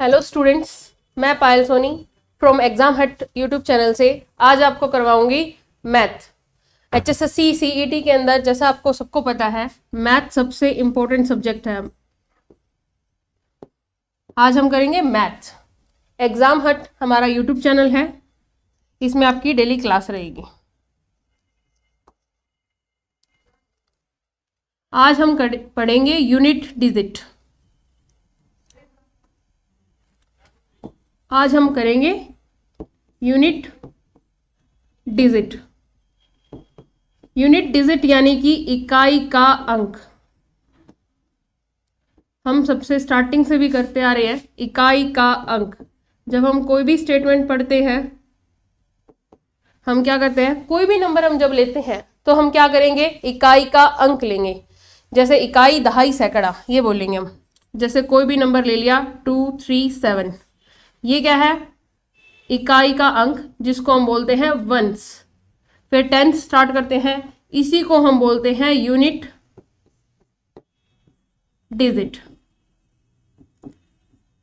Hello students, मैं पायल Soni from exam हट YouTube channel से आज आपको करवाऊंगी मैथ। HSSC CET के अंदर जैसा आपको सबको पता है मैथ सबसे इम्पोर्टेंट सब्जेक्ट है। आज हम करेंगे मैथ। एग्जाम हट हमारा यूट्यूब चैनल है, इसमें आपकी डेली क्लास रहेगी। आज हम पढ़ेंगे यूनिट डिजिट। आज हम करेंगे यूनिट डिजिट। यूनिट डिजिट यानी कि इकाई का अंक। हम सबसे स्टार्टिंग से भी करते आ रहे हैं इकाई का अंक। जब हम कोई भी स्टेटमेंट पढ़ते हैं हम क्या करते हैं, कोई भी नंबर हम जब लेते हैं तो हम क्या करेंगे, इकाई का अंक लेंगे। जैसे इकाई, दहाई, सैकड़ा ये बोलेंगे हम। जैसे कोई भी नंबर ले लिया 2, 3, 7, ये क्या है, इकाई का अंक जिसको हम बोलते हैं वंस। फिर टेंथ स्टार्ट करते हैं, इसी को हम बोलते हैं यूनिट डिजिट।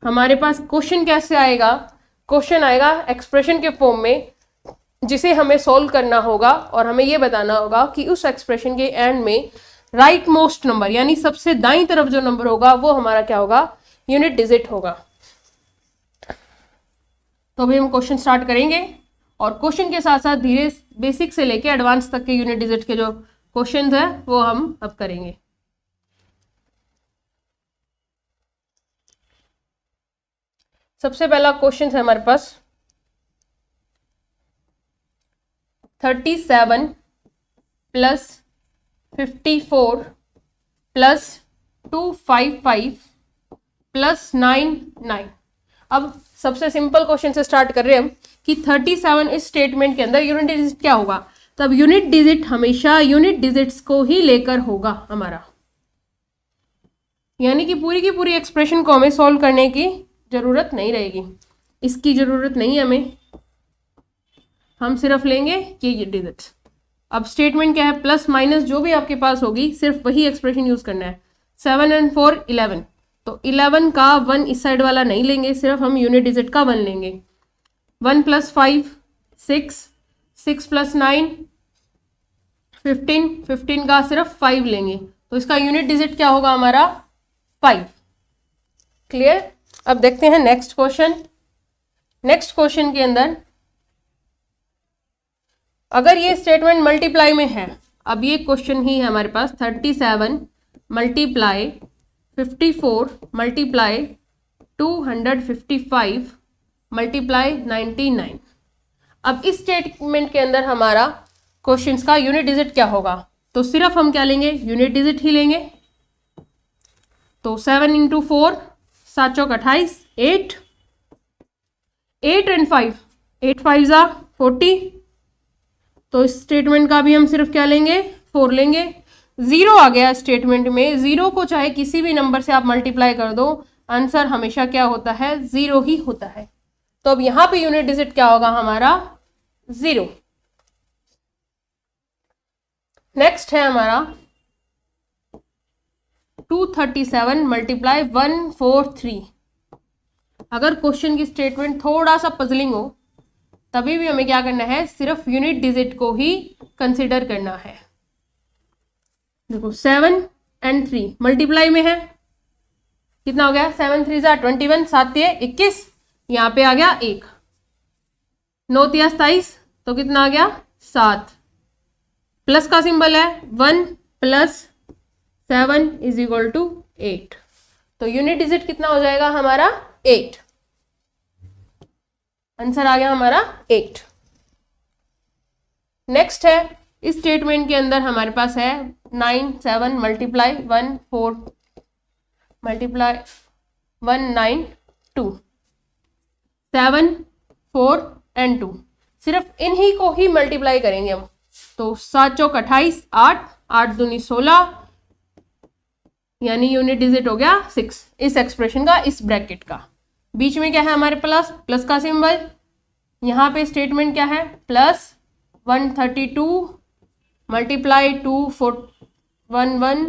हमारे पास क्वेश्चन कैसे आएगा, क्वेश्चन आएगा एक्सप्रेशन के फॉर्म में जिसे हमें सॉल्व करना होगा और हमें यह बताना होगा कि उस एक्सप्रेशन के एंड में राइट मोस्ट नंबर यानी सबसे दाईं तरफ जो नंबर होगा वो हमारा क्या होगा, यूनिट डिजिट होगा। तो अभी हम क्वेश्चन स्टार्ट करेंगे और क्वेश्चन के साथ साथ धीरे बेसिक से लेके एडवांस तक के यूनिट डिजिट के जो क्वेश्चन है वो हम अब करेंगे। सबसे पहला क्वेश्चन है हमारे पास 37 प्लस 54 प्लस 255 प्लस 99। अब सबसे सिंपल क्वेश्चन से स्टार्ट कर रहे हैं हम कि 37 इस स्टेटमेंट के अंदर यूनिट डिजिट क्या होगा। तब यूनिट डिजिट हमेशा यूनिट डिजिट्स को ही लेकर होगा हमारा, यानी कि पूरी की पूरी एक्सप्रेशन को हमें सॉल्व करने की जरूरत नहीं रहेगी, इसकी जरूरत नहीं है हमें, हम सिर्फ लेंगे ये डिजिट्स। अब स्टेटमेंट क्या है, प्लस माइनस जो भी आपके पास होगी सिर्फ वही एक्सप्रेशन यूज करना है। 7 और 4 11, तो 11 का 1 इस साइड वाला नहीं लेंगे, सिर्फ हम यूनिट डिजिट का 1 लेंगे। 1 + 5 6, 6 + 9 15, 15 का सिर्फ 5 लेंगे, तो इसका यूनिट डिजिट क्या होगा हमारा 5। क्लियर। अब देखते हैं नेक्स्ट क्वेश्चन। नेक्स्ट क्वेश्चन के अंदर अगर ये स्टेटमेंट मल्टीप्लाई में है, अब ये क्वेश्चन ही है हमारे पास 37 मल्टीप्लाई 54 मल्टीप्लाई 255 मल्टीप्लाई 99। अब इस स्टेटमेंट के अंदर हमारा क्वेश्चंस का यूनिट डिजिट क्या होगा, तो सिर्फ हम क्या लेंगे, यूनिट डिजिट ही लेंगे। तो 7 × 4 7 चौक 28, 8 and 5 8 5 = 40, तो इस स्टेटमेंट का भी हम सिर्फ क्या लेंगे, 4 लेंगे। 0 आ गया स्टेटमेंट में, 0 को चाहे किसी भी नंबर से आप मल्टीप्लाई कर दो, आंसर हमेशा क्या होता है, 0 ही होता है। तो अब यहां पे यूनिट डिजिट क्या होगा हमारा 0। नेक्स्ट है हमारा 237 मल्टीप्लाई 143। अगर क्वेश्चन की स्टेटमेंट थोड़ा सा पजलिंग हो तभी भी हमें क्या करना है, सिर्फ यूनिट डिजिट को ही कंसिडर करना है। देखो 7 और 3 मल्टीप्लाई में है, कितना हो गया, 7 × 3 = 21, 7 × 21, यहां पे आ गया 1, 9 × 27, तो कितना आ गया 7, प्लस का सिंबल है 1 + 7 = 8, तो यूनिट डिजिट कितना हो जाएगा हमारा 8। आंसर आ गया हमारा 8। नेक्स्ट है इस स्टेटमेंट के अंदर हमारे पास है 9 7 मल्टीप्लाई 1 4 मल्टीप्लाई 1 9 2, 7 4 और 2, सिर्फ इन्हीं को ही मल्टीप्लाई करेंगे हम। तो 7 चौक 28, 8 8 दूनी 16, यानी यूनिट डिजिट हो गया 6 इस एक्सप्रेशन का, इस ब्रैकेट का। बीच में क्या है हमारे प्लस, प्लस का सिंबल। यहां पे स्टेटमेंट क्या है, प्लस 132 मल्टीप्लाई 2 4 1 1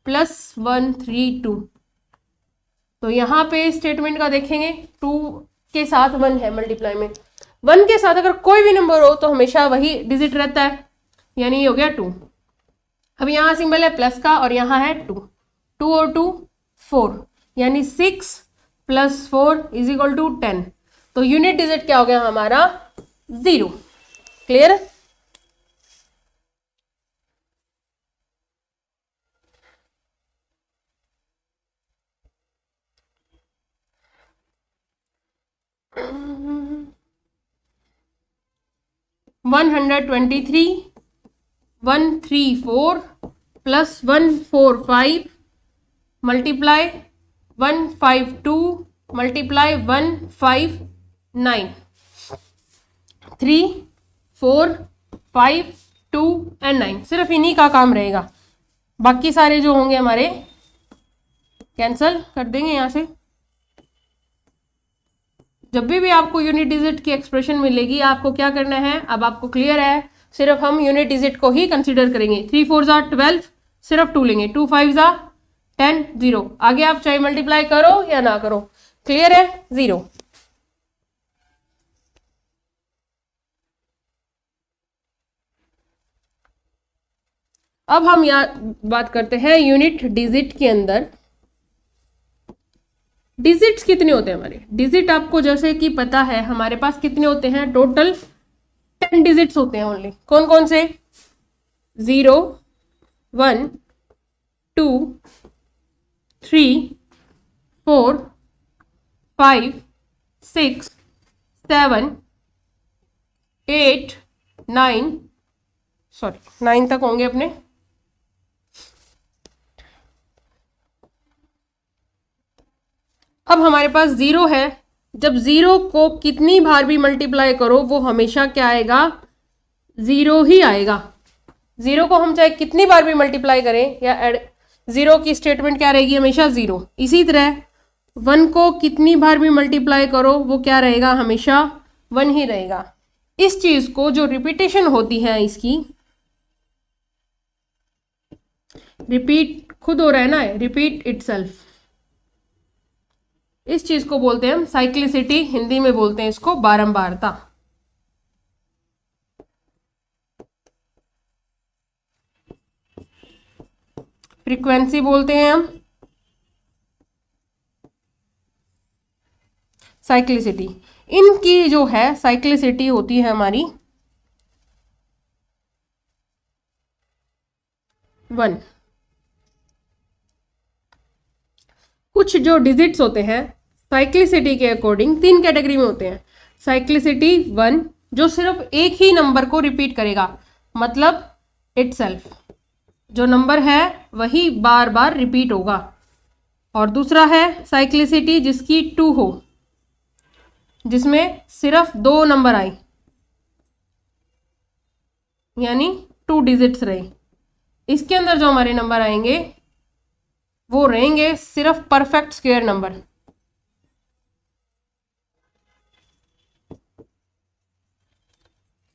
प्लस 132, तो यहाँ पे स्टेटमेंट का देखेंगे 2 के साथ 1 है मल्टीप्लाई में, 1 के साथ अगर कोई भी नंबर हो तो हमेशा वही डिजिट रहता है, यानी ये हो गया 2। अब यहाँ सिंबल है प्लस का और यहाँ है 2, 2 और 2 4, यानी 6 + 4 = 10। तो यूनिट डिजिट क्या हो गया हमारा 0। क्लियर? $123 134 + 145 मल्टीप्लाई 152 मल्टीप्लाई 159 3 4 5 2 और 9। सिर्फ इन्हीं का काम रहेगा, बाकी सारे जो होंगे हमारे कैंसल कर देंगे यहाँ से। जब भी आपको यूनिट डिजिट की एक्सप्रेशन मिलेगी आपको क्या करना है, अब आपको क्लियर है, सिर्फ हम यूनिट डिजिट को ही कंसीडर करेंगे। 3 4 12, सिर्फ 2 लेंगे, 2 5 10 0। आगे आप चाहे मल्टीप्लाई करो या ना करो, क्लियर है 0। अब हम यहाँ बात करते हैं यूनिट डिजिट के अंदर डिजिट्स कितने होते हैं हमारे। डिजिट आपको जैसे कि पता है हमारे पास कितने होते हैं, टोटल 10 डिजिट्स होते हैं ओनली। कौन कौन से? 0 1 2 3 4 5 6 7 8 9, सॉरी 9 तक होंगे अपने। अब हमारे पास 0 है, जब 0 को कितनी बार भी मल्टीप्लाई करो वो हमेशा क्या आएगा, 0 ही आएगा। 0 को हम चाहे कितनी बार भी मल्टीप्लाई करें या ऐड, 0 की स्टेटमेंट क्या रहेगी, हमेशा 0। इसी तरह 1 को कितनी बार भी मल्टीप्लाई करो वो क्या रहेगा, हमेशा 1 ही रहेगा। इस चीज को जो रिपीटेशन होती है इसकी, रिपीट खुद हो रहा है ना, रिपीट इटसेल्फ, इस चीज को बोलते हैं हम साइक्लिसिटी, हिंदी में बोलते हैं इसको बारंबारता। फ्रीक्वेंसी बोलते हैं हम साइक्लिसिटी। इनकी जो है साइक्लिसिटी होती है हमारी 1। कुछ जो डिजिट्स होते हैं साइक्लिसिटी के अकॉर्डिंग 3 कैटेगरी में होते हैं। साइक्लिसिटी 1 जो सिर्फ एक ही नंबर को रिपीट करेगा, मतलब इटसेल्फ, जो नंबर है वही बार बार रिपीट होगा। और दूसरा है साइक्लिसिटी जिसकी 2 हो, जिसमें सिर्फ 2 नंबर आए, यानी 2 डिजिट्स रहे। इसके अंदर जो हमारे नंबर आएंगे वो रहेंगे सिर्फ perfect square number.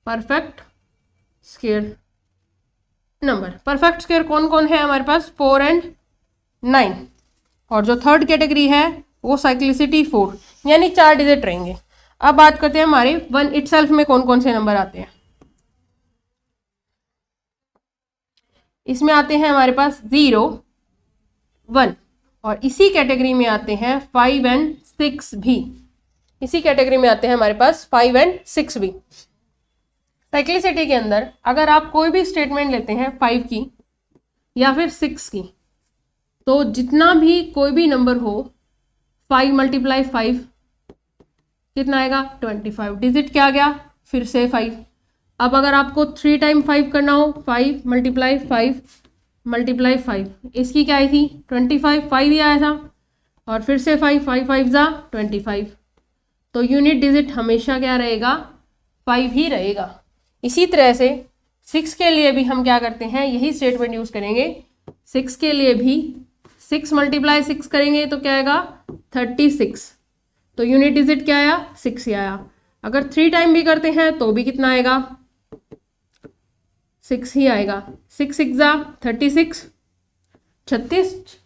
Perfect square number, perfect square कौन कौन है हमारे पास, 4 और 9। और जो थर्ड कैटेगरी है वो साइक्लिसिटी 4, यानी 4 डिजिट रहेंगे। अब बात करते हैं हमारे 1 इटसेल्फ में कौन कौन से नंबर आते हैं। इसमें आते हैं हमारे पास 0 1, और इसी कैटेगरी में आते हैं 5 और 6 भी। इसी कैटेगरी में आते हैं हमारे पास 5 और 6 भी। साइक्लिसिटी के अंदर अगर आप कोई भी स्टेटमेंट लेते हैं 5 की या फिर 6 की, तो जितना भी कोई भी नंबर हो, 5 × 5 कितना आएगा, 25। डिजिट क्या आ गया, फिर से 5। अब अगर आपको 3 टाइम 5 करना हो, 5 × 5 × 5, इसकी क्या आई थी 25, 5 ही आया था, और फिर से 5 5 5 = 25। तो यूनिट डिजिट हमेशा क्या रहेगा, 5 ही रहेगा। इसी तरह से 6 के लिए भी हम क्या करते हैं, यही स्टेटमेंट यूज करेंगे। 6 के लिए भी 6 × 6 करेंगे तो क्या आएगा 36। तो यूनिट डिजिट क्या आया, 6 ही आया। अगर 3 टाइम भी करते हैं तो भी कितना आएगा, 6 ही आएगा। 6 × 6 = 36, 36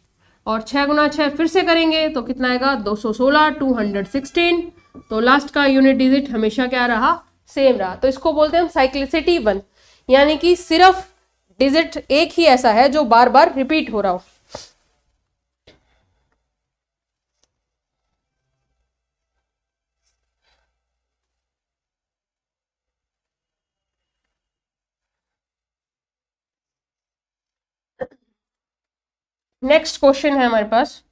और 6 गुना 6 फिर से करेंगे तो कितना आएगा 216, 216। तो लास्ट का यूनिट डिजिट हमेशा क्या रहा, सेम रहा। तो इसको बोलते हैं हम साइक्लिसिटी 1, यानी कि सिर्फ डिजिट एक ही ऐसा है जो बार बार रिपीट हो रहा हो। नेक्स्ट क्वेश्चन है हमारे पास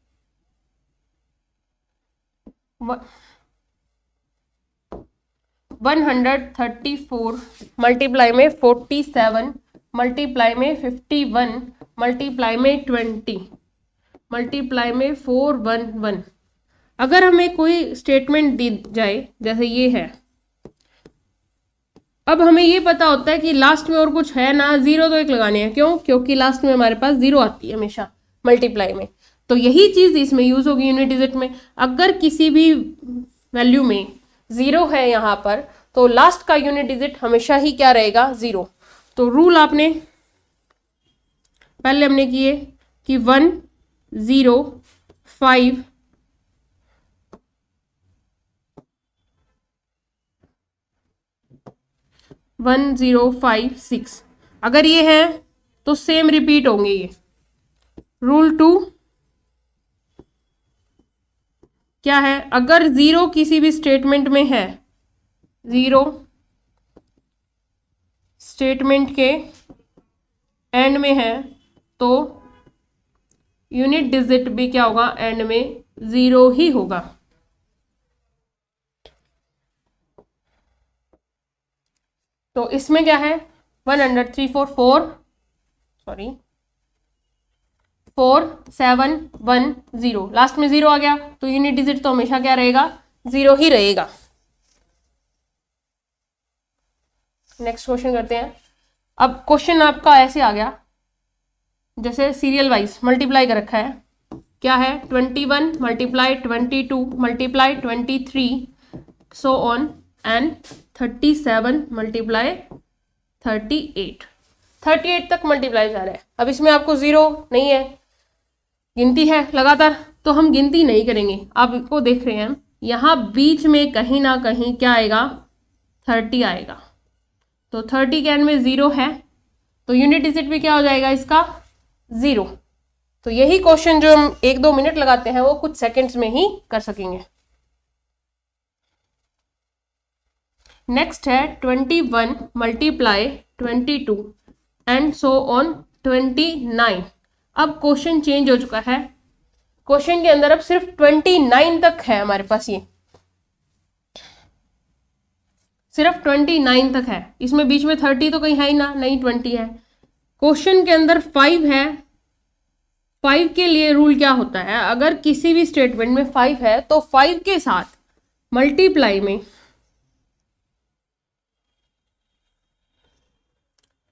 134 मल्टीप्लाई में 47 मल्टीप्लाई में 51 मल्टीप्लाई में 20 मल्टीप्लाई में 411। अगर हमें कोई स्टेटमेंट दी जाए जैसे ये है, अब हमें ये पता होता है कि लास्ट में और कुछ है ना, जीरो तो एक लगाने हैं। क्यों? क्योंकि लास्ट में हमारे पास जीरो आती है हमेशा मल्टीप्लाई में। तो यही चीज इसमें यूज होगी यूनिट डिजिट में। अगर किसी भी वैल्यू में जीरो है यहाँ पर, तो लास्ट का यूनिट डिजिट हमेशा ही क्या रहेगा, जीरो। तो रूल आपने पहले हमने किए कि 1 0 5 1 0 5 6, अगर ये है तो सेम रिपीट होंगे ये। रूल 2 क्या है, अगर जीरो किसी भी स्टेटमेंट में है, जीरो स्टेटमेंट के एंड में है, तो यूनिट डिजिट भी क्या होगा, एंड में जीरो ही होगा। तो इसमें क्या है 4710, लास्ट में जीरो आ गया, तो यूनिट डिजिट तो हमेशा क्या रहेगा, जीरो ही रहेगा। नेक्स्ट क्वेश्चन करते हैं। अब क्वेश्चन आपका ऐसे आ गया जैसे सीरियल वाइज मल्टीप्लाई कर रखा है। क्या है 21 multiply 22 multiply 23 so on and 37 multiply 38 तक मल्टीप्लाई जा रहा है। अब इसमें आपको जीरो नहीं है, गिनती है लगातार, तो हम गिनती नहीं करेंगे। आप इसको देख रहे हैं यहाँ बीच में कहीं ना कहीं क्या आएगा, 30 आएगा। तो 30 के एंड में जीरो है, तो यूनिट डिजिट भी क्या हो जाएगा इसका, जीरो। तो यही क्वेश्चन जो हम 1-2 मिनट लगाते हैं वो कुछ सेकंड्स में ही कर सकेंगे। नेक्स्ट है 21 मल्टीप्लाई 22 एंड सो ऑन 29। अब क्वेश्चन चेंज हो चुका है। क्वेश्चन के अंदर अब सिर्फ 29 तक है हमारे पास, ये सिर्फ 29 तक है। इसमें बीच में 30 तो कहीं है ही ना, नहीं 20 है। क्वेश्चन के अंदर 5 है। 5 के लिए रूल क्या होता है, अगर किसी भी स्टेटमेंट में 5 है तो 5 के साथ मल्टीप्लाई में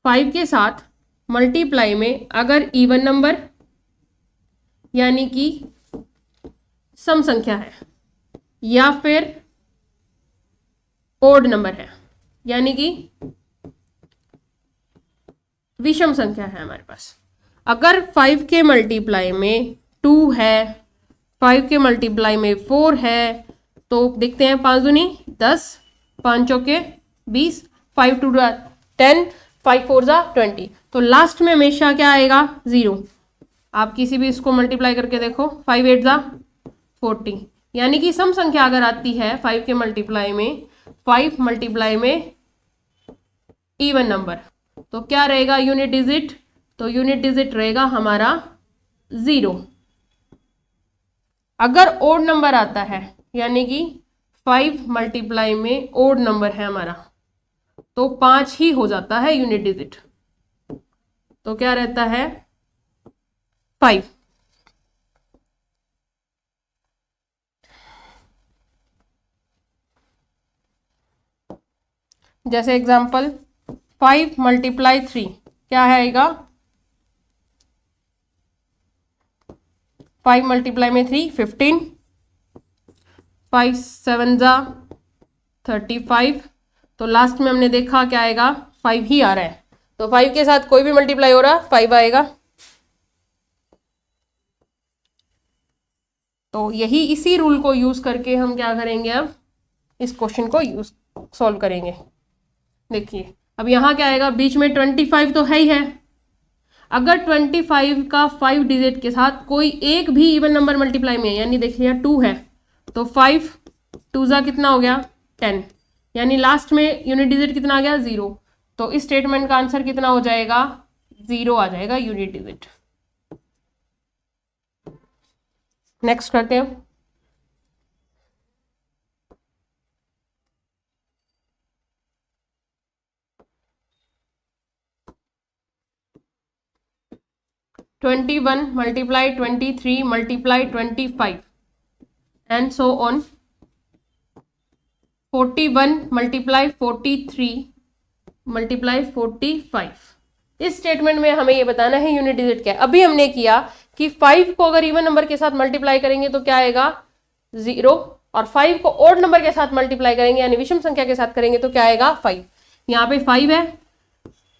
5 के साथ मल्टीप्लाई में अगर इवन नंबर यानी कि सम संख्या है, या फिर ओड नंबर है यानी कि विषम संख्या है हमारे पास। अगर 5 के मल्टीप्लाई में 2 है, 5 के मल्टीप्लाई में 4 है, तो देखते हैं 5 दूनी 10, 5 चौके 20, 5 2 10, 5 4 20। तो लास्ट में हमेशा क्या आएगा, जीरो। आप किसी भी इसको मल्टीप्लाई करके देखो, 5 8 40, यानी कि सम संख्या अगर आती है 5 के मल्टीप्लाई में, 5 मल्टीप्लाई में इवन नंबर, तो क्या रहेगा यूनिट डिजिट, तो यूनिट डिजिट रहेगा हमारा जीरो। अगर ओड नंबर आता है यानी कि 5 मल्टीप्लाई में ओड नंबर है हमारा, तो 5 ही हो जाता है यूनिट डिजिट। तो क्या रहता है 5। जैसे एग्जांपल 5 मल्टीप्लाई 3 क्या आएगा, 5 मल्टीप्लाई में 3 15, 5 7 35। तो लास्ट में हमने देखा क्या आएगा, 5 ही आ रहा है। तो 5 के साथ कोई भी मल्टीप्लाई हो रहा 5 आएगा। तो यही इसी रूल को यूज करके हम क्या करेंगे, अब इस क्वेश्चन को सॉल्व करेंगे। देखिए अब यहाँ क्या आएगा, बीच में 25 तो है ही है। अगर 25 का 5 डिजिट के साथ कोई एक भी इवन नंबर मल्टीप्लाई में है, यानी देखिए 2 है, तो 5 2 जा कितना हो गया 10, यानी लास्ट में यूनिट डिजिट कितना आ गया 0। तो इस स्टेटमेंट का आंसर कितना हो जाएगा, 0 आ जाएगा यूनिट डिजिट। नेक्स्ट करते हैं। (21 multiply 23 multiply 25 and so on). 41 multiply 43 multiply 45। इस स्टेटमेंट में हमें ये बताना है यूनिट डिजिट क्या है। अभी हमने किया कि 5 को अगर इवन नंबर के साथ मल्टीप्लाई करेंगे तो क्या आएगा 0, और 5 को ऑड नंबर के साथ मल्टीप्लाई करेंगे यानी विषम संख्या के साथ करेंगे तो क्या आएगा 5। यहाँ पे 5 है,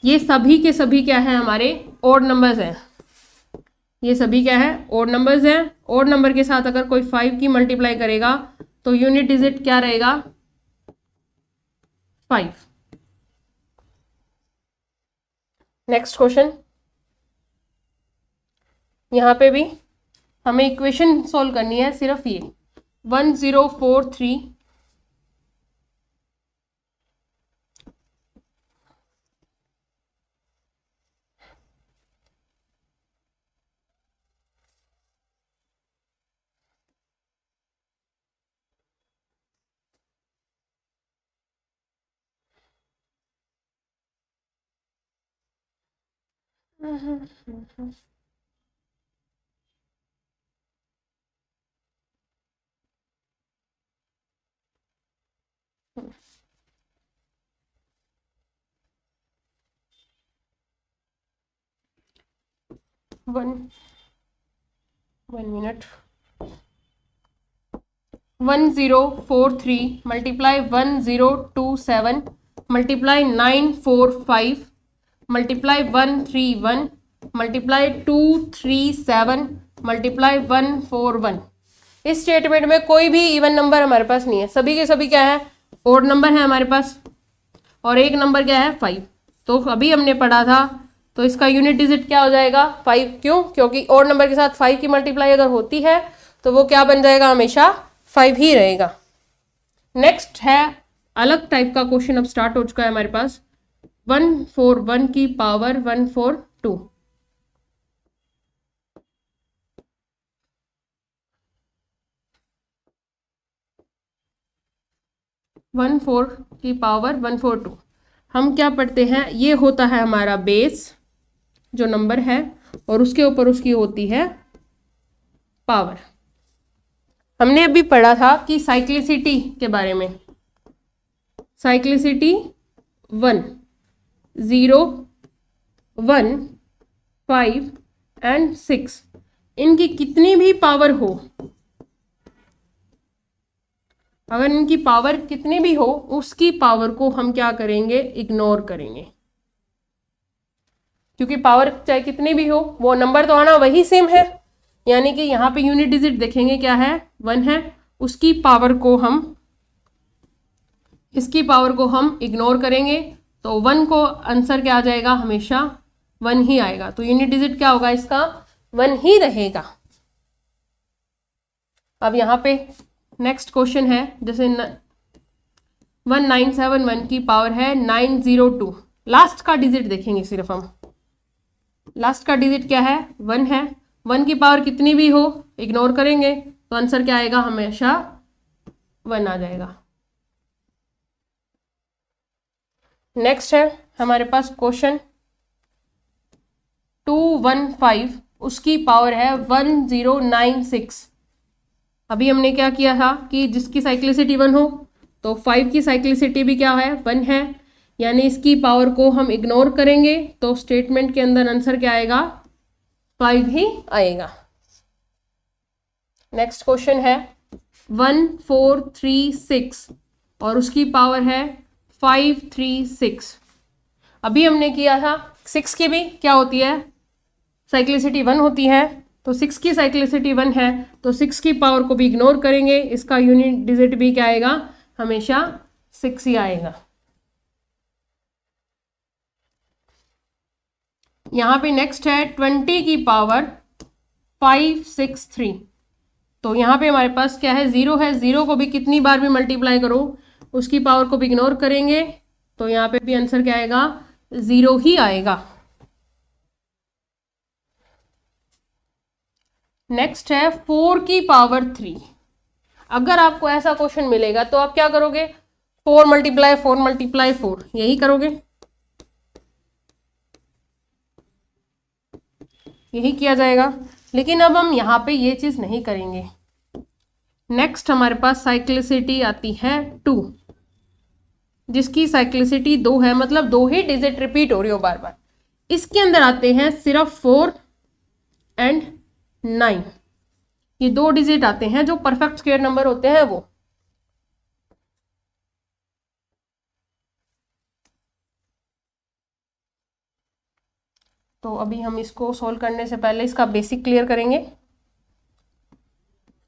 ये सभी के सभी क्या है हमारे ऑड नंबर्स हैं, ये सभी क्या है ऑड नंबर्स हैं। ऑड नंबर के साथ अगर कोई 5 की मल्टीप्लाई करेगा तो यूनिट डिजिट क्या रहेगा 5। नेक्स्ट क्वेश्चन, यहाँ पे भी हमें इक्वेशन सॉल्व करनी है, सिर्फ ये 1043 1 minute 1043 multiply 1027 multiply 945 multiply 131 multiply 237 multiply 141। इस स्टेटमेंट में कोई भी इवन नंबर हमारे पास नहीं है, सभी के सभी क्या है ऑड नंबर है हमारे पास, और एक नंबर क्या है 5। तो अभी हमने पढ़ा था, तो इसका यूनिट डिजिट क्या हो जाएगा 5। क्यों? क्योंकि ऑड नंबर के साथ 5 की मल्टीप्लाई अगर होती है तो वो क्या बन जाएगा, हमेशा 5 ही रहेगा। नेक्स्ट है अलग टाइप का क्वेश्चन, अब स्टार्ट हो चुका है हमारे पास। 141 की पावर 142, 14 की पावर 142। हम क्या पढ़ते हैं, ये होता है हमारा बेस जो नंबर है, और उसके ऊपर उसकी होती है पावर। हमने अभी पढ़ा था कि साइक्लिसिटी के बारे में, साइक्लिसिटी 1 0 1 5 एंड 6, इनकी कितनी भी पावर हो, अगर इनकी पावर कितनी भी हो उसकी पावर को हम क्या करेंगे, इग्नोर करेंगे। क्योंकि पावर चाहे कितनी भी हो वो नंबर तो आना वही सेम है, यानी कि यहाँ पे यूनिट डिजिट देखेंगे क्या है 1 है, उसकी पावर को हम, इसकी पावर को हम इग्नोर करेंगे, तो 1 को आंसर क्या आ जाएगा, हमेशा 1 ही आएगा। तो यूनिट डिजिट क्या होगा इसका 1 ही रहेगा। अब यहाँ पे नेक्स्ट क्वेश्चन है, जैसे 1971 की पावर है 902, लास्ट का डिजिट देखेंगे सिर्फ हम, लास्ट का डिजिट क्या है 1 है, 1 की पावर कितनी भी हो इग्नोर करेंगे, तो आंसर क्या आएगा, हमेशा 1 आ जाएगा। नेक्स्ट है हमारे पास क्वेश्चन 215, उसकी पावर है 1096। अभी हमने क्या किया था कि जिसकी साइक्लिसिटी 1 हो तो 5 की साइक्लिसिटी भी क्या है 1 है, यानी इसकी पावर को हम इग्नोर करेंगे, तो स्टेटमेंट के अंदर आंसर क्या आएगा 5 ही आएगा। नेक्स्ट क्वेश्चन है 1436 और उसकी पावर है 536। अभी हमने किया था 6 की भी क्या होती है, साइक्लिसिटी 1 होती है, तो 6 की साइक्लिसिटी 1 है, तो 6 की पावर को भी इग्नोर करेंगे, इसका यूनिट डिजिट भी क्या आएगा, हमेशा 6 ही आएगा। यहाँ पे नेक्स्ट है 20 की पावर 563। तो यहाँ पे हमारे पास क्या है, 0 है, 0 को भी कितनी बार भी मल्टीप्लाई करो उसकी पावर को भी इग्नोर करेंगे, तो यहाँ पे भी आंसर क्या आएगा, 0 ही आएगा। नेक्स्ट है 4 की पावर 3। अगर आपको ऐसा क्वेश्चन मिलेगा तो आप क्या करोगे, 4 मल्टीप्लाई 4 मल्टीप्लाई 4 यही करोगे, यही किया जाएगा। लेकिन अब हम यहाँ पे ये चीज नहीं करेंगे। नेक्स्ट हमारे पास साइक्लिसिटी आती है 2, जिसकी साइक्लिसिटी 2 है, मतलब 2 ही डिजिट रिपीट हो रही हो बार बार। इसके अंदर आते हैं सिर्फ 4 एंड 9, ये 2 डिजिट आते हैं जो परफेक्ट स्क्वायर नंबर होते हैं वो। तो अभी हम इसको सोल्व करने से पहले इसका बेसिक क्लियर करेंगे।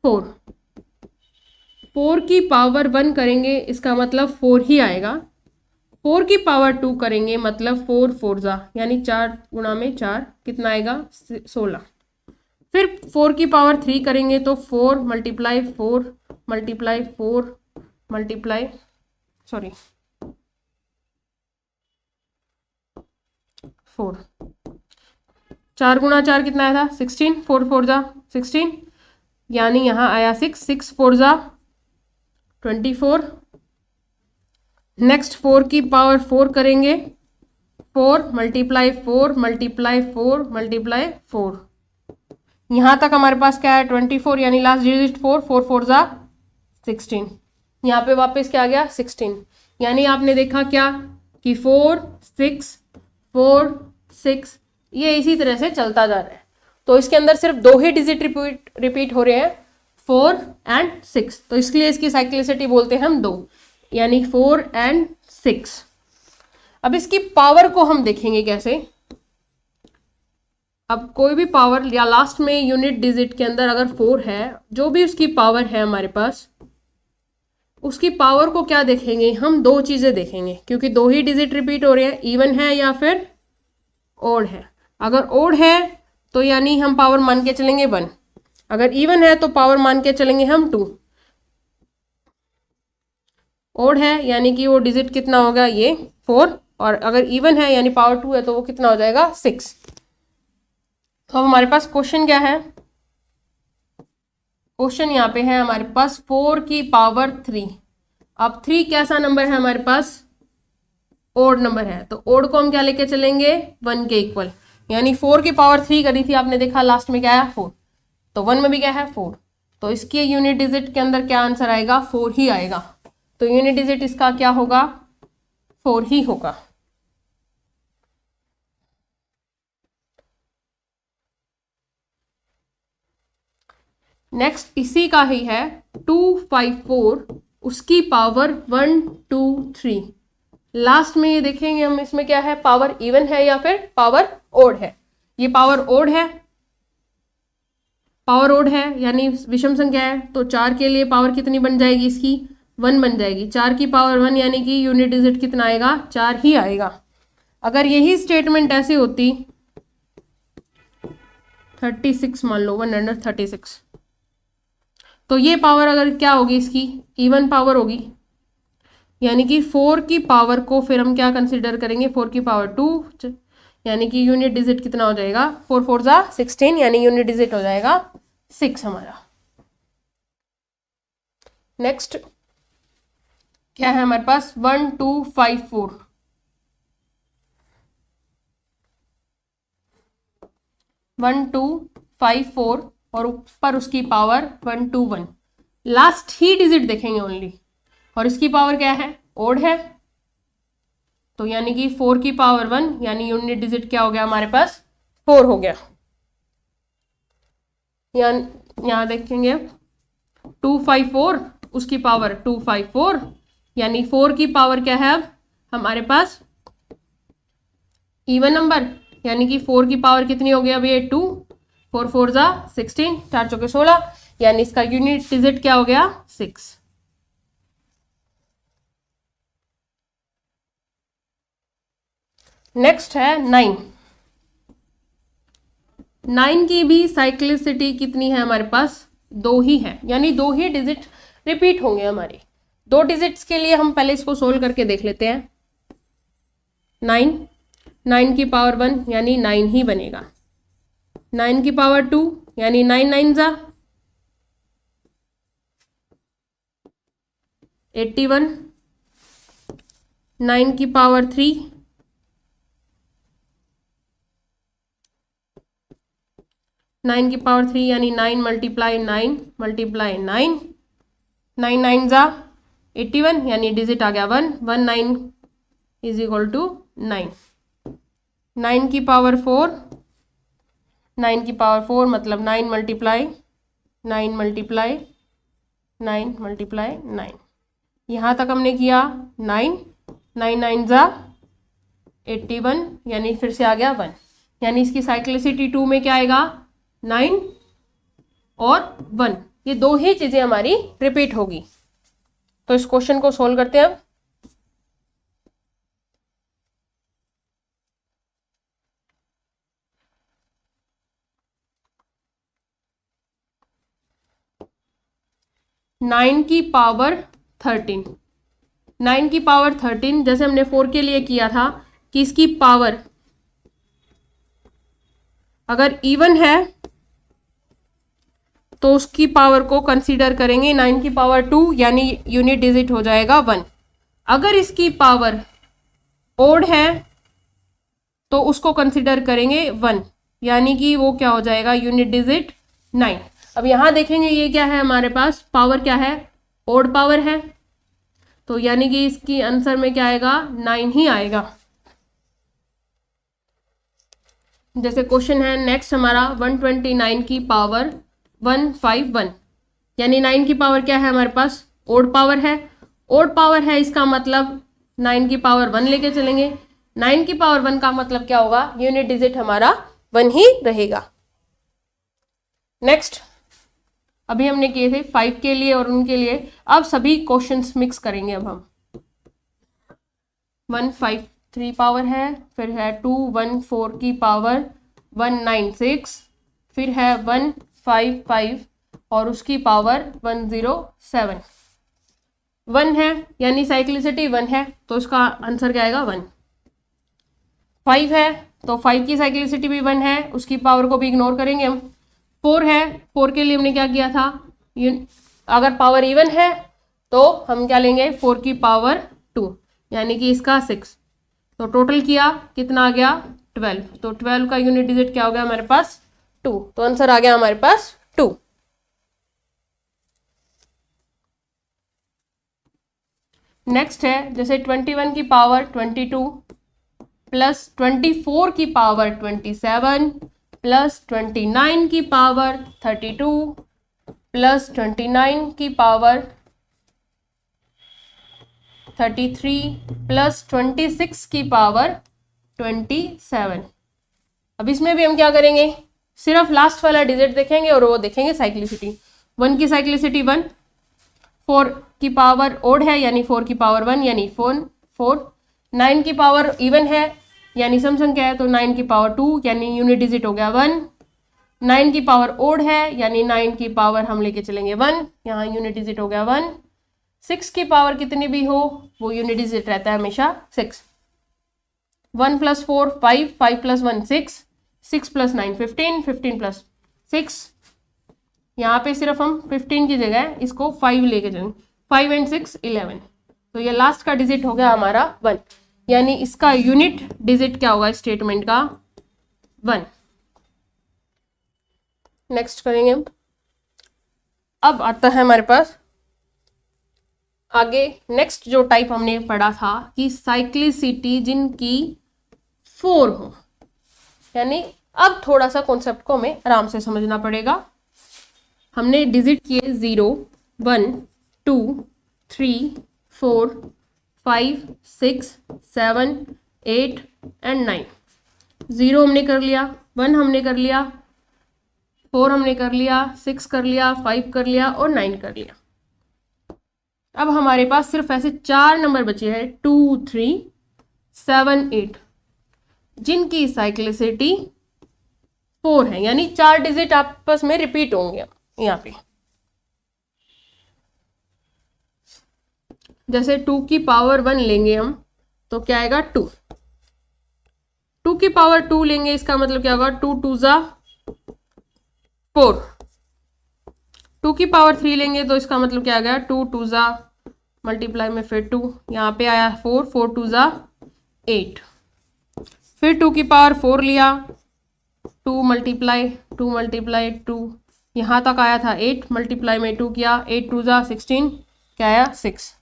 4 की पावर 1 करेंगे, इसका मतलब 4 ही आएगा। 4 की पावर 2 करेंगे, मतलब 4 4 जा यानी 4 गुणा में 4 कितना आएगा, 16। फिर 4 की पावर 3 करेंगे तो 4 मल्टीप्लाई 4 मल्टीप्लाई 4 मल्टीप्लाई 4, 4 गुणा 4 कितना आया था, 16, 4 4 जा 16, यानी यहाँ आया 6, 6 4 जा 24। नेक्स्ट 4 की पावर 4 करेंगे, 4 मल्टीप्लाई 4 मल्टीप्लाई 4 मल्टीप्लाई 4, यहाँ तक हमारे पास क्या है 24, यानी लास्ट डिजिट 4, 4 4 जा 16, यहाँ पे वापस क्या आ गया 16। यानी आपने देखा क्या कि 4 6 4 6 ये इसी तरह से चलता जा रहा है। तो इसके अंदर सिर्फ 2 ही डिजिट रिपीट हो रहे हैं, 4 एंड 6, तो इसलिए इसकी साइक्लिसिटी बोलते हैं हम 2, यानी 4 एंड 6। अब इसकी पावर को हम देखेंगे कैसे। अब कोई भी पावर या लास्ट में यूनिट डिजिट के अंदर अगर 4 है, जो भी उसकी पावर है हमारे पास, उसकी पावर को क्या देखेंगे हम, 2 चीजें देखेंगे, क्योंकि 2 ही डिजिट रिपीट हो रहे हैं, इवन है या फिर ओड है। अगर ओड है तो यानी हम पावर मान के चलेंगे 1, अगर इवन है तो पावर मान के चलेंगे हम 2। ओड है यानी कि वो डिजिट कितना होगा, ये 4, और अगर इवन है यानी पावर 2 है तो वो कितना हो जाएगा 6। तो अब हमारे पास क्वेश्चन क्या है, क्वेश्चन यहाँ पे है हमारे पास 4 की पावर 3। अब 3 कैसा नंबर है हमारे पास, ओड नंबर है, तो ओड को हम क्या लेके चलेंगे 1 के इक्वल, यानी 4 की पावर 3 करी थी आपने देखा, लास्ट में क्या है 4, तो 1 में भी क्या है 4, तो इसके यूनिट डिजिट के अंदर क्या आंसर आएगा, 4 ही आएगा। तो यूनिट डिजिट इसका क्या होगा, 4 ही होगा। नेक्स्ट इसी का ही है 254, उसकी पावर 1 2 3। लास्ट में ये देखेंगे हम, इसमें क्या है, पावर इवन है या फिर पावर ओड है। ये पावर ओड है, पावर ओड है यानी विषम संख्या है, तो 4 के लिए पावर कितनी बन जाएगी इसकी, 1 बन जाएगी। 4 की पावर 1 यानी कि यूनिट डिजिट कितना आएगा, 4 ही आएगा। अगर यही स्टेटमेंट ऐसे होती 36 मान लो, 136, तो ये पावर अगर क्या होगी इसकी, इवन पावर होगी, यानी कि 4 की पावर को फिर हम क्या कंसिडर करेंगे, 4 की पावर 2, यानी कि यूनिट डिजिट कितना हो जाएगा, 4 4 जा 16, यानी यूनिट डिजिट हो जाएगा 6 हमारा। नेक्स्ट क्या है हमारे पास, 1254, 1254 और ऊपर उसकी पावर 121, लास्ट ही डिजिट देखेंगे ओनली, और इसकी पावर क्या है, ओड है, तो यानी कि 4 की पावर 1, यानी यूनिट डिजिट क्या हो गया हमारे पास, 4 हो गया। यहाँ देखेंगे 254, उसकी पावर 254, यानी 4 की पावर क्या है अब हमारे पास, इवन नंबर, यानी कि 4 की पावर कितनी हो गई अब ये 2, 4 4 जा 16, 4 चौके 16, यानी इसका यूनिट डिजिट क्या हो गया 6। नेक्स्ट है 9। 9 की भी साइक्लिसिटी कितनी है हमारे पास, 2 ही है, यानी 2 ही डिजिट रिपीट होंगे हमारे। 2 डिजिट्स के लिए हम पहले इसको सोल्व करके देख लेते हैं। 9 की पावर 1 यानी 9 ही बनेगा। 9 की पावर 2 यानी 9 9 जा 81। 9 की पावर 3 9 की पावर 3 यानी 9 मल्टीप्लाई 9 मल्टीप्लाई 9, 9 9 जा 81, यानी डिजिट आ गया 1, 1 9 इज इक्वल टू 9। 9 की पावर 4, 9 की पावर 4 मतलब 9 मल्टीप्लाई 9 मल्टीप्लाई 9 मल्टीप्लाई 9, यहाँ तक हमने किया 9 9 9 जा 81, यानी फिर से आ गया 1, यानी इसकी साइक्लिसिटी 2 में क्या आएगा 9 और 1, ये 2 ही चीजें हमारी रिपीट होगी। तो इस क्वेश्चन को सोल्व करते हैं अब। नाइन की पावर 13, 9 की पावर 13 जैसे हमने 4 के लिए किया था कि इसकी पावर अगर इवन है तो उसकी पावर को कंसीडर करेंगे 9 की पावर 2, यानी यूनिट डिजिट हो जाएगा 1। अगर इसकी पावर ओड है तो उसको कंसीडर करेंगे 1, यानी कि वो क्या हो जाएगा यूनिट डिजिट 9। अब यहां देखेंगे ये क्या है हमारे पास, पावर क्या है, ओड पावर है, तो यानी कि इसकी आंसर में क्या आएगा 9 ही आएगा। जैसे क्वेश्चन है नेक्स्ट हमारा 129 की पावर 151, यानी 9 की पावर क्या है हमारे पास, ओड पावर है। ओड पावर है इसका मतलब 9 की पावर 1 लेके चलेंगे, 9 की पावर 1 का मतलब क्या होगा, यूनिट डिजिट हमारा 1 ही रहेगा। नेक्स्ट अभी हमने किए थे 5 के लिए और उनके लिए, अब सभी क्वेश्चंस मिक्स करेंगे। अब हम 153 पावर है, फिर है 214 की पावर 196, फिर है 155 और उसकी पावर 107। 1 है यानी साइक्लिसिटी 1 है, तो इसका आंसर क्या आएगा 1। 5 है तो 5 की साइक्लिसिटी भी 1 है, उसकी पावर को भी इग्नोर करेंगे हम। 4 है, 4 के लिए हमने क्या किया था, अगर पावर इवन है तो हम क्या लेंगे 4 की पावर 2, यानी कि इसका 6, तो टोटल किया कितना आ गया 12, तो 12 का यूनिट डिजिट क्या हो गया हमारे पास 2, तो आंसर आ गया हमारे पास 2। नेक्स्ट है जैसे 21 की पावर 22 प्लस 24 की पावर 27 प्लस 29 की पावर 32 प्लस 29 की पावर 33 प्लस 26 की पावर 27। अब इसमें भी हम क्या करेंगे, सिर्फ लास्ट वाला डिजिट देखेंगे और वो देखेंगे साइक्लिसिटी। 1 की साइक्लिसिटी 1, 4 की पावर ओड है यानी 4 की पावर 1 यानी 4, 9 की पावर इवन है यानी सम संख्या है तो 9 की पावर 2 यानी यूनिट डिजिट हो गया 1। 9 की पावर ओड है यानी 9 की पावर हम लेके चलेंगे 1, यहाँ यूनिट डिजिट हो गया 1। 6 की पावर कितनी भी हो वो यूनिट डिजिट रहता है हमेशा 6। 1 प्लस 4 5, 5 प्लस 1 6, 6 प्लस 9 15, 15 प्लस 6, यहाँ पे सिर्फ हम 15 की जगह इसको 5 लेके चलेंगे, 5 एंड 6 11, तो ये लास्ट का डिजिट हो गया हमारा 1, यानी इसका यूनिट डिजिट क्या होगा स्टेटमेंट का 1। नेक्स्ट करेंगे हम। अब आता है हमारे पास आगे नेक्स्ट जो टाइप हमने पढ़ा था कि साइक्लिसिटी जिनकी 4 हो, यानी अब थोड़ा सा कॉन्सेप्ट को हमें आराम से समझना पड़ेगा। हमने डिजिट किए 0 1 2 3 4 5 6 7 8 एंड 9। 0 हमने कर लिया, 1 हमने कर लिया, 4 हमने कर लिया, 6 कर लिया, 5 कर लिया और 9 कर लिया। अब हमारे पास सिर्फ ऐसे 4 नंबर बचे हैं 2, 3, 7, 8 जिनकी साइक्लिसिटी 4 है, यानी 4 डिजिट आपस में रिपीट होंगे यहाँ पे। जैसे 2 की पावर 1 लेंगे हम तो क्या आएगा 2, 2 की पावर 2 लेंगे इसका मतलब क्या होगा 2 2 जा 4, 2 की पावर 3 लेंगे तो इसका मतलब क्या आ गया 2 2 जा मल्टीप्लाई में फिर 2, यहाँ पे आया 4, 4 2 जा 8, फिर 2 की पावर 4 लिया, 2 मल्टीप्लाई 2, यहाँ तक आया था 8, मल्टीप्लाई में 2 किया, 8 2 जा 16, क्या आया 6।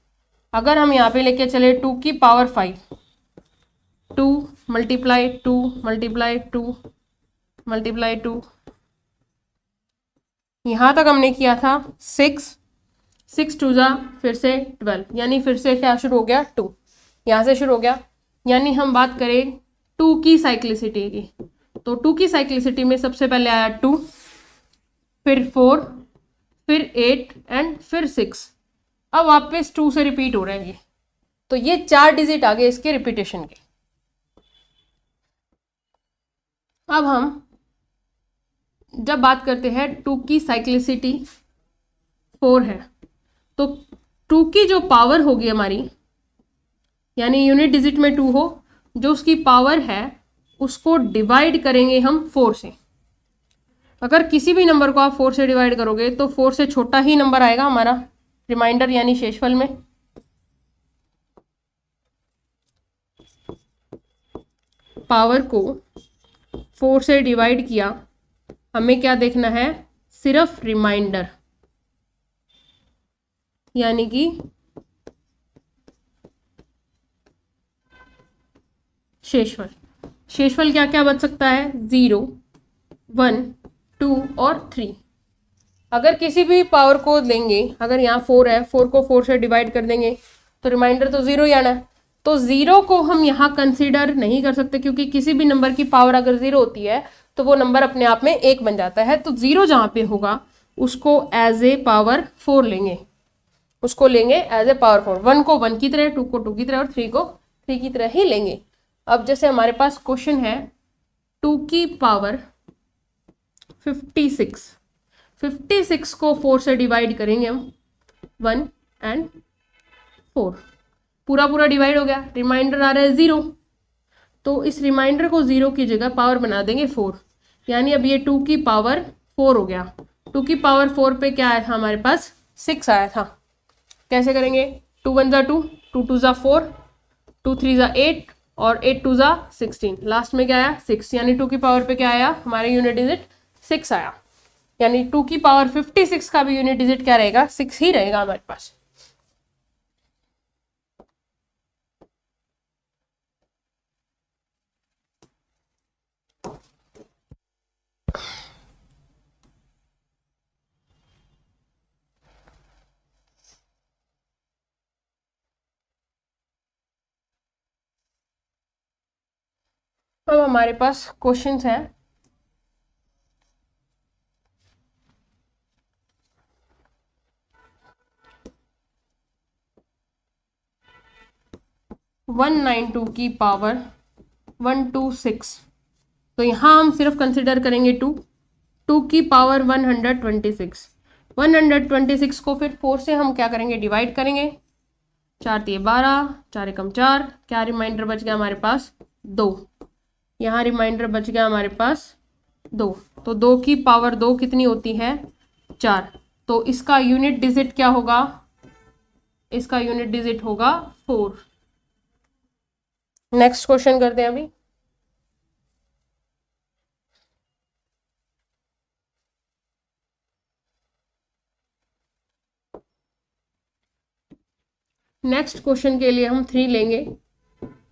अगर हम यहाँ पे लेके चले 2 की पावर 5, 2 मल्टीप्लाई 2, यहाँ तक हमने किया था 6 2 जा फिर से 12, यानी फिर से क्या शुरू हो गया 2, यहाँ से शुरू हो गया। यानी हम बात करें 2 की साइक्लिसिटी की, तो 2 की साइक्लिसिटी में सबसे पहले आया 2, फिर 4, फिर 8 एंड फिर 6। अब वापस 2 से रिपीट हो रहा है ये, तो ये 4 डिजिट आ गए इसके रिपीटेशन के। अब हम जब बात करते हैं 2 की साइक्लिसिटी 4 है, तो 2 की जो पावर होगी हमारी, यानी यूनिट डिजिट में 2 हो, जो उसकी पावर है उसको डिवाइड करेंगे हम 4 से। अगर किसी भी नंबर को आप 4 से डिवाइड करोगे तो 4 से छोटा ही नंबर आएगा हमारा रिमाइंडर यानी शेषफल में। पावर को 4 से डिवाइड किया, हमें क्या देखना है सिर्फ रिमाइंडर, यानी कि शेषफल। शेषफल क्या क्या बच सकता है 0, 1, 2 और 3। अगर किसी भी पावर को लेंगे, अगर यहाँ 4 है, 4 को 4 से डिवाइड कर देंगे तो रिमाइंडर तो 0 ही आना है। तो 0 को हम यहाँ कंसीडर नहीं कर सकते, क्योंकि किसी भी नंबर की पावर अगर 0 होती है तो वो नंबर अपने आप में 1 बन जाता है। तो 0 जहाँ पे होगा उसको एज ए पावर 4 लेंगे, उसको लेंगे एज ए पावर 4। 1 को 1 की तरह, 2 को 2 की तरह और 3 को 3 की तरह ही लेंगे। अब जैसे हमारे पास क्वेश्चन है 2 की पावर 56 को 4 से डिवाइड करेंगे हम, 1 एंड 4, पूरा पूरा डिवाइड हो गया, रिमाइंडर आ रहा है 0। तो इस रिमाइंडर को 0 की जगह पावर बना देंगे 4, यानी अब ये 2 की पावर 4 हो गया। 2 की पावर 4 पे क्या आया था हमारे पास 6 आया था। कैसे करेंगे 2 1 जा 2, 2 2 जा 4, 2 3 जा 8 और 8 2 जा 16, लास्ट में क्या आया 6, यानी 2 की पावर पे क्या आया हमारे यूनिट डिजिट 6 आया। यानी 2 की पावर 56 का भी यूनिट डिजिट क्या रहेगा 6 ही रहेगा हमारे पास। अब हमारे पास क्वेश्चंस हैं। वन 92 की पावर 126, तो यहाँ हम सिर्फ कंसिडर करेंगे 2 की पावर 126 को फिर 4 से हम क्या करेंगे डिवाइड करेंगे, 4 3 12, 4 एकम 4, क्या रिमाइंडर बच गया हमारे पास 2, यहाँ रिमाइंडर बच गया हमारे पास 2। तो 2 की पावर 2 कितनी होती है 4, तो इसका यूनिट डिजिट क्या होगा, इसका यूनिट डिजिट होगा 4। नेक्स्ट क्वेश्चन करते हैं अभी। नेक्स्ट क्वेश्चन के लिए हम 3 लेंगे।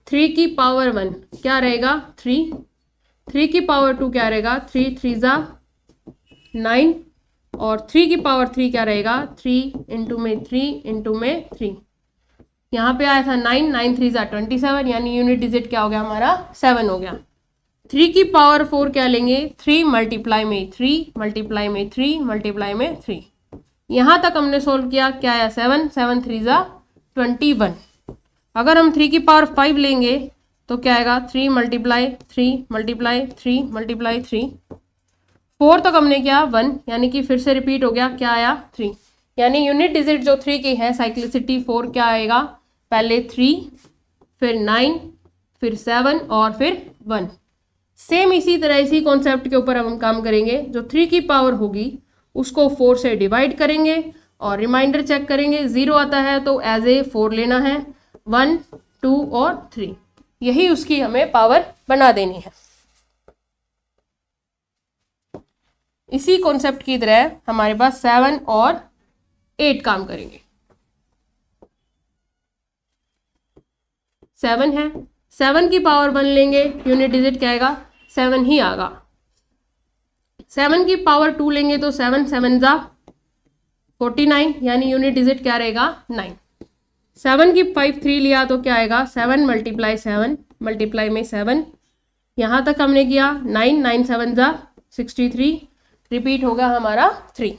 3 की पावर 1 क्या रहेगा 3 की पावर 2 क्या रहेगा 3 3 जा 9 और 3 की पावर 3 क्या रहेगा 3 इंटू में 3 यहाँ पे आया था 9 3 जा 27, यानी यूनिट डिजिट क्या हो गया हमारा 7 हो गया। 3 की पावर 4 क्या लेंगे, 3 मल्टीप्लाई में 3 मल्टीप्लाई में 3 मल्टीप्लाई में 3। यहाँ तक हमने सोल्व किया, क्या आया 7, 7 3 जा 21। अगर हम 3 की पावर 5 लेंगे तो क्या आएगा 3 मल्टीप्लाई 3 मल्टीप्लाई 3 मल्टीप्लाई 3। 4 तक हमने किया 1, यानी कि फिर से रिपीट हो गया, क्या आया 3। यानी यूनिट डिजिट जो 3 की है, साइक्लिसिटी 4 क्या आएगा, पहले 3 फिर 9 फिर 7 और फिर 1। सेम इसी तरह इसी कॉन्सेप्ट के ऊपर हम काम करेंगे। जो 3 की पावर होगी उसको 4 से डिवाइड करेंगे और रिमाइंडर चेक करेंगे, 0 आता है तो एज ए 4 लेना है, 1 2 और 3, यही उसकी हमें पावर बना देनी है। इसी कॉन्सेप्ट की तरह हमारे पास 7 और 8 काम करेंगे। 7 है, 7 की पावर 1 लेंगे, यूनिट डिजिट क्या आएगा 7 ही आएगा। 7 की पावर 2 लेंगे तो 7 7 जा 49, यानी यूनिट डिजिट क्या रहेगा 9। 7 की 5 3 लिया तो क्या आएगा 7 मल्टीप्लाई 7 मल्टीप्लाई में 7। यहाँ तक हमने किया 9 9 7 जा 63, रिपीट होगा हमारा 3।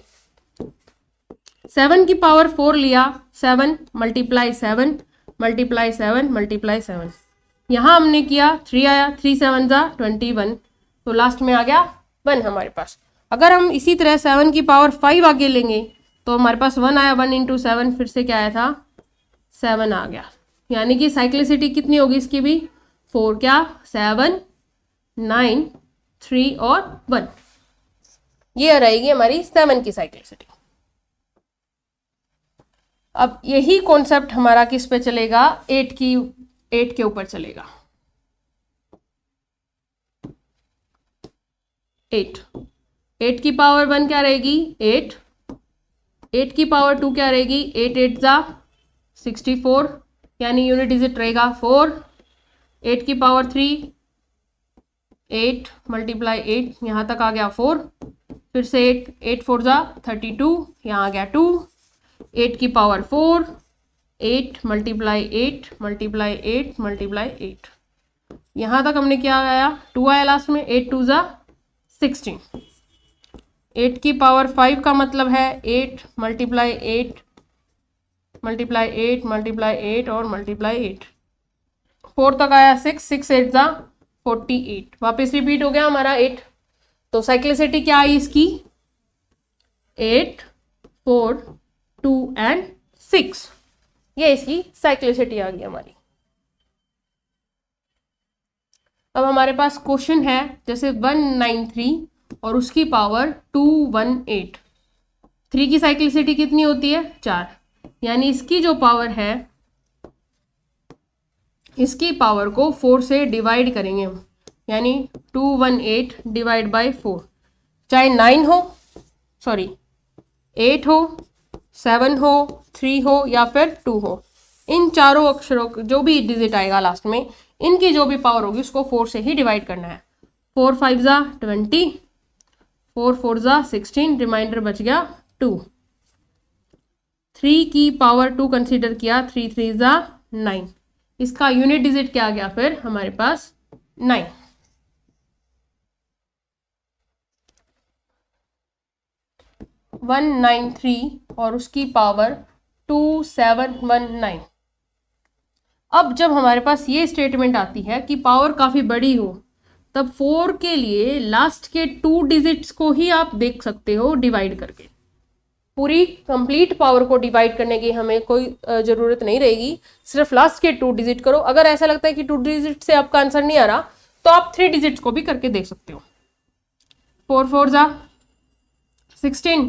7 की पावर 4 लिया, 7 मल्टीप्लाई 7 मल्टीप्लाई 7 मल्टीप्लाई 7। यहाँ हमने किया 3 आया, 3 7 जा 21, तो लास्ट में आ गया 1 हमारे पास। अगर हम इसी तरह 7 की पावर 5 आगे लेंगे तो हमारे पास 1 आया, 1 इंटू 7 फिर से क्या आया था 7 आ गया। यानी कि साइक्लिसिटी कितनी होगी इसकी भी 4 क्या 7 9 3 और 1, ये रहेगी हमारी 7 की साइक्लिसिटी। अब यही कॉन्सेप्ट हमारा किस पे चलेगा, 8 के ऊपर चलेगा। 8 की पावर 1 क्या रहेगी 8, 8 की पावर 2 क्या रहेगी 8 8 जा 64, यानी यूनिट डिजिट रहेगा 4। 8 की पावर 3 8 मल्टीप्लाई 8, यहाँ तक आ गया 4, फिर से 8 8 4 जा 32, यहाँ आ गया 2। 8 की पावर 4 8 मल्टीप्लाई 8 मल्टीप्लाई 8 मल्टीप्लाई 8, यहाँ तक हमने क्या आया 2 आया लास्ट में, 8 2 जा 16। 8 की पावर 5 का मतलब है 8 मल्टीप्लाई 8 मल्टीप्लाई 8 मल्टीप्लाई 8 और मल्टीप्लाई 8। 4 तक आया 6 6 8 जा 48, वापस रिपीट हो गया हमारा 8। तो साइक्लिसिटी क्या आई इसकी 8 4 2 एंड 6, ये इसकी साइक्लिसिटी आ गई हमारी। अब हमारे पास क्वेश्चन है जैसे 193 और उसकी पावर 218। 3 की साइक्लिसिटी कितनी होती है 4, यानी इसकी जो पावर है इसकी पावर को 4 से डिवाइड करेंगे हम, यानी 218 डिवाइड बाय 4, चाहे 9 हो 8 हो 7 हो 3 हो या फिर 2 हो, इन चारों अक्षरों जो भी डिजिट आएगा लास्ट में इनकी जो भी पावर होगी उसको 4 से ही डिवाइड करना है। 4 5 जा 20, 4 4 जा 16, रिमाइंडर बच गया 2। 3 की पावर 2 कंसीडर किया, 3 3 जा 9, इसका यूनिट डिजिट क्या आ गया फिर हमारे पास 9। वन 193 और उसकी पावर 2719। अब जब हमारे पास ये स्टेटमेंट आती है कि पावर काफ़ी बड़ी हो, तब 4 के लिए लास्ट के 2 डिजिट्स को ही आप देख सकते हो डिवाइड करके। पूरी कंप्लीट पावर को डिवाइड करने की हमें कोई ज़रूरत नहीं रहेगी, सिर्फ लास्ट के 2 डिजिट करो। अगर ऐसा लगता है कि 2 डिजिट से आपका आंसर नहीं आ रहा तो आप 3 डिजिट्स को भी करके देख सकते हो। 4 4 जा 16,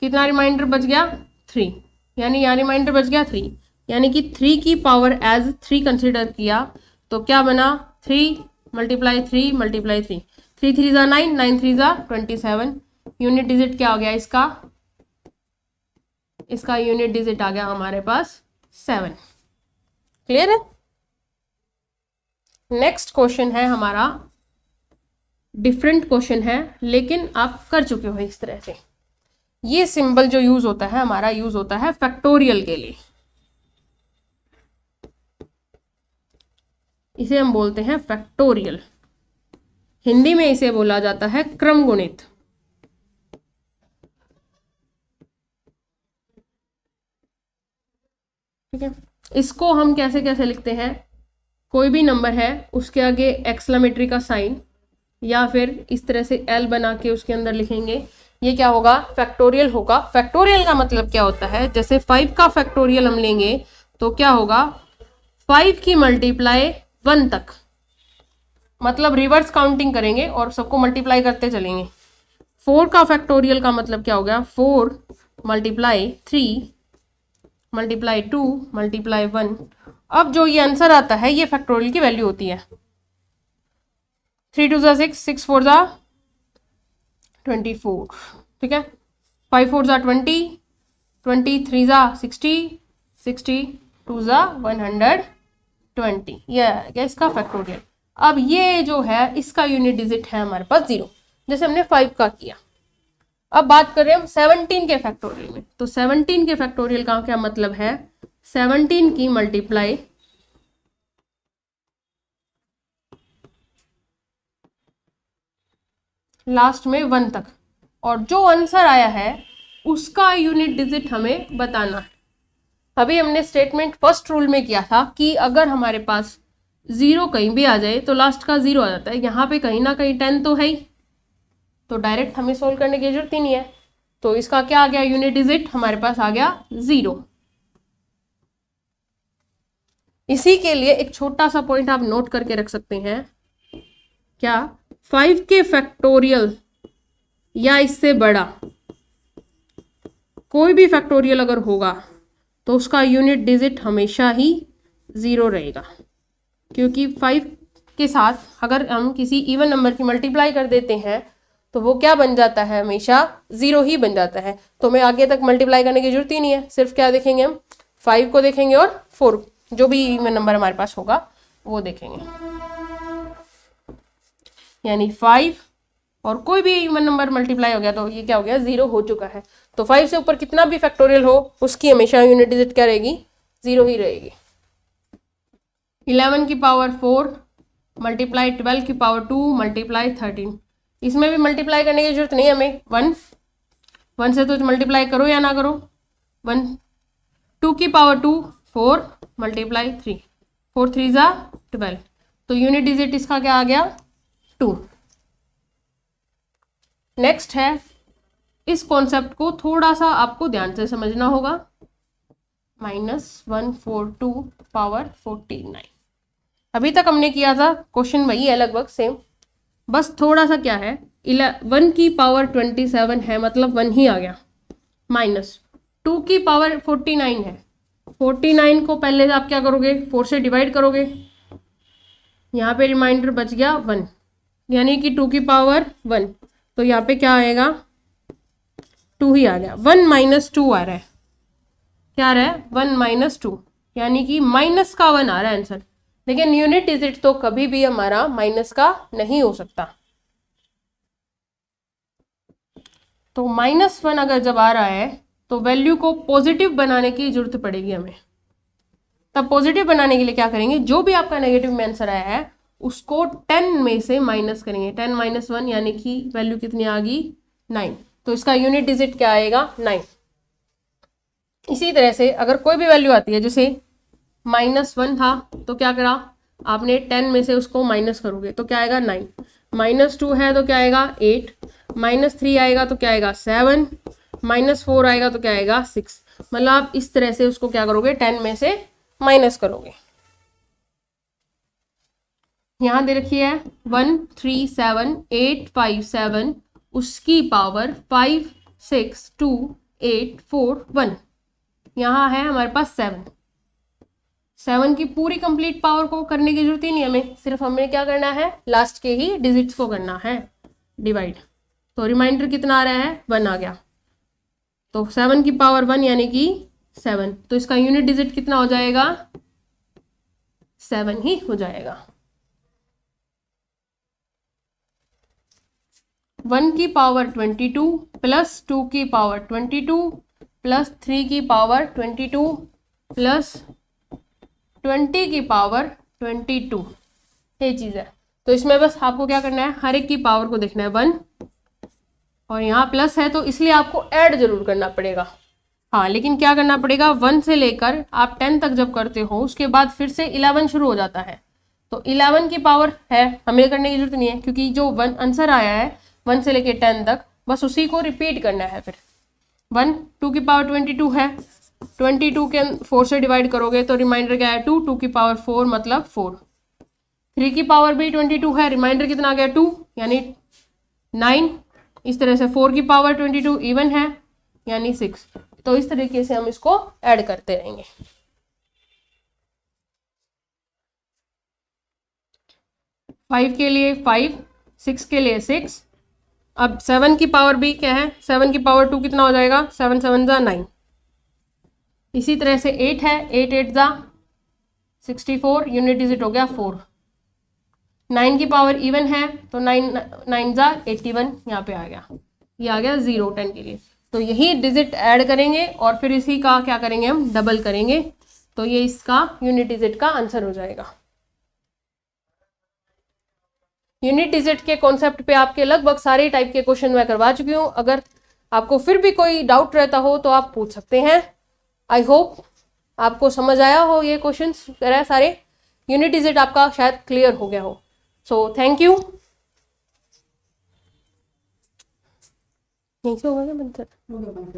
कितना रिमाइंडर बच गया 3, यानी यहाँ रिमाइंडर बच गया 3, यानी कि 3 की पावर एज 3 कंसिडर किया तो क्या बना 3 मल्टीप्लाई 3 मल्टीप्लाई 3, 3 3 जा 9 9 3 जा 27, यूनिट डिजिट क्या हो गया इसका यूनिट डिजिट आ गया हमारे पास 7। क्लियर है। नेक्स्ट क्वेश्चन है हमारा, डिफरेंट क्वेश्चन है लेकिन आप कर चुके हो इस तरह से। ये सिंबल जो यूज होता है हमारा यूज होता है फैक्टोरियल के लिए, इसे हम बोलते हैं फैक्टोरियल। हिंदी में इसे बोला जाता है क्रम गुणित। ठीक है, इसको हम कैसे कैसे लिखते हैं, कोई भी नंबर है उसके आगे एक्सक्लेमेटरी का साइन या फिर इस तरह से एल बना के उसके अंदर लिखेंगे, ये क्या होगा, फैक्टोरियल होगा। फैक्टोरियल का मतलब क्या होता है, जैसे 5 का फैक्टोरियल हम लेंगे तो क्या होगा, 5 की मल्टीप्लाई 1 तक, मतलब रिवर्स काउंटिंग करेंगे और सबको मल्टीप्लाई करते चलेंगे। 4 का फैक्टोरियल का मतलब क्या हो गया, 4 मल्टीप्लाई 3 मल्टीप्लाई 2 मल्टीप्लाई 1। अब जो ये आंसर आता है ये फैक्टोरियल की वैल्यू होती है। 3 2 6, 6 4 24, ठीक है, 5 4 20, 23 60, 62 120, ये है इसका फैक्टोरियल। अब ये जो है इसका यूनिट डिजिट है हमारे पास 0, जैसे हमने 5 का किया। अब बात कर रहे हैं हम 17 के फैक्टोरियल में, तो 17 के फैक्टोरियल का क्या मतलब है, 17 की मल्टीप्लाई लास्ट में 1 तक, और जो आंसर आया है उसका यूनिट डिजिट हमें बताना है। अभी हमने स्टेटमेंट फर्स्ट रूल में किया था कि अगर हमारे पास 0 कहीं भी आ जाए तो लास्ट का 0 आ जाता है, यहाँ पे कहीं ना कहीं 10 तो है ही, तो डायरेक्ट हमें सोल्व करने की जरूरत ही नहीं है। तो इसका क्या आ गया, यूनिट डिजिट हमारे पास आ गया 0। इसी के लिए एक छोटा सा पॉइंट आप नोट करके रख सकते हैं, क्या 5 के फैक्टोरियल या इससे बड़ा कोई भी फैक्टोरियल अगर होगा तो उसका यूनिट डिजिट हमेशा ही 0 रहेगा, क्योंकि 5 के साथ अगर हम किसी इवन नंबर की मल्टीप्लाई कर देते हैं तो वो क्या बन जाता है, हमेशा 0 ही बन जाता है। तो हमें आगे तक मल्टीप्लाई करने की जरूरत ही नहीं है, सिर्फ क्या देखेंगे हम, 5 को देखेंगे और 4 जो भी इवन नंबर हमारे पास होगा वो देखेंगे, यानी 5 और कोई भी इवन नंबर मल्टीप्लाई हो गया तो ये क्या हो गया, 0 हो चुका है। तो 5 से ऊपर कितना भी फैक्टोरियल हो उसकी हमेशा यूनिट डिजिट क्या रहेगी, 0 ही रहेगी। 11 की पावर 4 मल्टीप्लाई 12 की पावर 2 मल्टीप्लाई 13, इसमें भी मल्टीप्लाई करने की जरूरत नहीं हमें, 1 से तो मल्टीप्लाई करो या ना करो, 1 2 की पावर 2 4 मल्टीप्लाई 3, 4 3 12, तो यूनिट डिजिट इसका क्या आ गया, 2। नेक्स्ट है, इस कॉन्सेप्ट को थोड़ा सा आपको ध्यान से समझना होगा, -142 पावर 49। अभी तक हमने किया था क्वेश्चन वही है लगभग सेम, बस थोड़ा सा क्या है, 1 की पावर 27 है मतलब 1 ही आ गया, माइनस 2 की पावर 49 है, 49 को पहले आप क्या करोगे, 4 से डिवाइड करोगे, यहाँ पे रिमाइंडर बच गया 1, यानी कि 2 की पावर 1, तो यहाँ पे क्या आएगा, 2 ही आ गया, 1 - 2 आ रहा है, क्या आ रहा है, 1 - 2, यानी कि माइनस का 1 आ रहा है आंसर। लेकिन यूनिट डिजिट तो कभी भी हमारा माइनस का नहीं हो सकता, तो -1 अगर जब आ रहा है तो वैल्यू को पॉजिटिव बनाने की जरूरत पड़ेगी हमें। तब पॉजिटिव बनाने के लिए क्या करेंगे, जो भी आपका नेगेटिव में आंसर आया है उसको 10 में से माइनस करेंगे, 10 - 1 यानी कि वैल्यू कितनी आ गई, 9, तो इसका यूनिट डिजिट क्या आएगा, 9। इसी तरह से अगर कोई भी वैल्यू आती है, जैसे -1 था तो क्या करा आपने, 10 में से उसको माइनस करोगे तो क्या आएगा, 9, -2 है तो क्या आएगा, 8, -3 आएगा तो क्या आएगा, 7, -4 आएगा तो क्या आएगा, 6, मतलब आप इस तरह से उसको क्या करोगे, 10 में से माइनस करोगे। यहाँ दे रखी है 1 3 7 8 5 7, उसकी पावर 5 6 2 8 4 1, यहाँ है हमारे पास 7 की पूरी कंप्लीट पावर को करने की जरूरत ही नहीं हमें, सिर्फ हमें क्या करना है, लास्ट के ही डिजिट्स को करना है डिवाइड। तो रिमाइंडर कितना आ रहा है, 1 आ गया, तो 7 की पावर 1 यानी कि 7, तो इसका यूनिट डिजिट कितना हो जाएगा, 7 ही हो जाएगा। 1 की पावर 22 प्लस 2 की पावर 22 प्लस 3 की पावर 22 प्लस 20 की पावर 22, ये चीज़ है। तो इसमें बस आपको क्या करना है, हर एक की पावर को देखना है 1, और यहाँ प्लस है तो इसलिए आपको ऐड जरूर करना पड़ेगा। हाँ, लेकिन क्या करना पड़ेगा, 1 से लेकर आप 10 तक जब करते हो उसके बाद फिर से 11 शुरू हो जाता है, तो 11 की पावर है, हमें करने की जरूरत नहीं है, क्योंकि जो आंसर आया है 1 से लेकर 10 तक बस उसी को रिपीट करना है। फिर 1 2 की पावर 22 है, 22 के 4 से डिवाइड करोगे तो रिमाइंडर क्या है 2, 2 की पावर 4 मतलब 4, 3 की पावर भी 22 है, रिमाइंडर कितना आ गया 2 यानी 9, इस तरह से 4 की पावर 22 इवन है यानी 6। तो इस तरीके से हम इसको ऐड करते रहेंगे। फाइव के लिए 5, 6 के लिए 6। अब 7 की पावर भी क्या है, 7 की पावर 2 कितना हो जाएगा, 7 7 जा 9। इसी तरह से 8 है, 8 8 जा 64, यूनिट डिजिट हो गया 4। 9 की पावर इवन है तो 9 9 जा 81, यहाँ पे आ गया, ये आ गया 0 10 के लिए। तो यही डिजिट ऐड करेंगे और फिर इसी का क्या करेंगे, हम डबल करेंगे, तो ये इसका यूनिट डिजिट का आंसर हो जाएगा। यूनिट डिजिट के कॉन्सेप्ट पे आपके लगभग सारे टाइप के क्वेश्चन मैं करवा चुकी हूँ। अगर आपको फिर भी कोई डाउट रहता हो तो आप पूछ सकते हैं। आई होप आपको समझ आया हो ये क्वेश्चंस सारे, यूनिट डिजिट आपका शायद क्लियर हो गया हो। So thank you. यहीं से होगा क्या बंद?